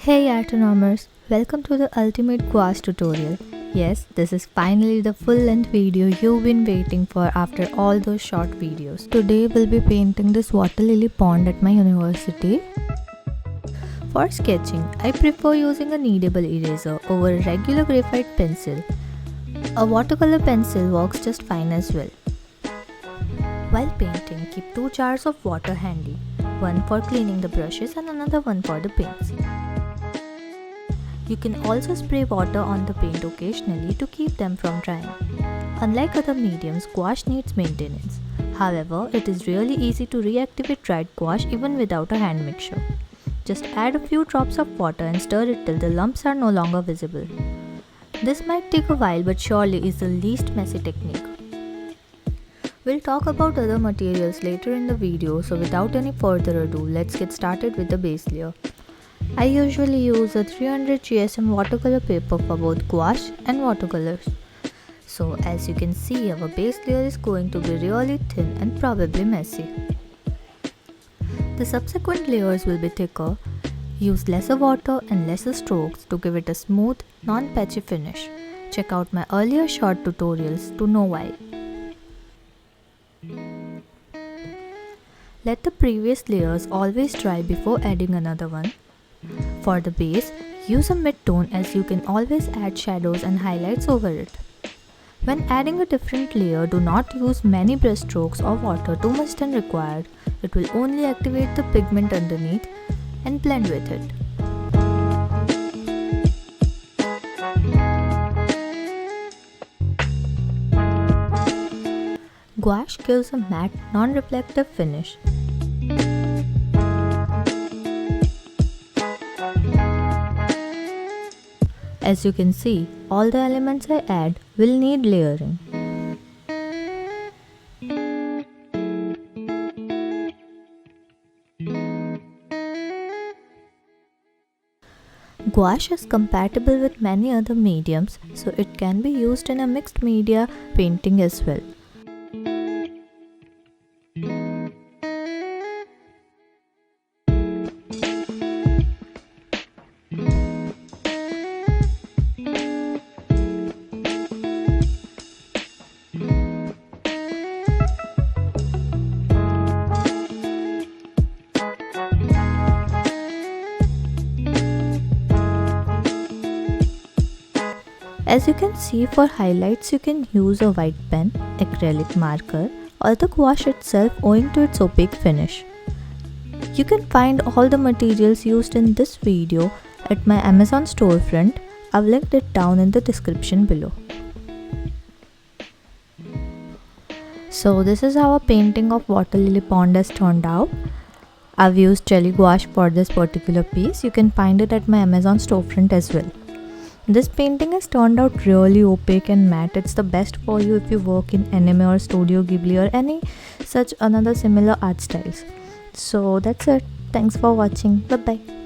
Hey Artonomers, welcome to the ultimate gouache tutorial. Yes, this is finally the full-length video you've been waiting for after all those short videos. Today we'll be painting this water lily pond at my university. For sketching, I prefer using a kneadable eraser over a regular graphite pencil. A watercolor pencil works just fine as well. While painting, keep 2 jars of water handy, one for cleaning the brushes and another one for the paints. You can also spray water on the paint occasionally to keep them from drying. Unlike other mediums, gouache needs maintenance. However, it is really easy to reactivate dried gouache even without a hand mixture. Just add a few drops of water and stir it till the lumps are no longer visible. This might take a while but surely is the least messy technique. We'll talk about other materials later in the video, so without any further ado, let's get started with the base layer. I usually use a 300 GSM watercolor paper for both gouache and watercolors. So as you can see, our base layer is going to be really thin and probably messy. The subsequent layers will be thicker. Use lesser water and lesser strokes to give it a smooth, non-patchy finish. Check out my earlier short tutorials to know why. Let the previous layers always dry before adding another one. For the base, use a mid-tone as you can always add shadows and highlights over it. When adding a different layer, do not use many brush strokes or water too much than required. It will only activate the pigment underneath and blend with it. Gouache gives a matte, non-reflective finish. As you can see, all the elements I add will need layering. Gouache is compatible with many other mediums, so it can be used in a mixed media painting as well. As you can see, for highlights you can use a white pen, acrylic marker, or the gouache itself owing to its opaque finish. You can find all the materials used in this video at my Amazon storefront. I've linked it down in the description below. So this is how a painting of water lily pond has turned out. I've used jelly gouache for this particular piece. You can find it at my Amazon storefront as well. This painting has turned out really opaque and matte. It's the best for you if you work in anime or Studio Ghibli or any such another similar art styles. So that's it. Thanks for watching. Bye bye.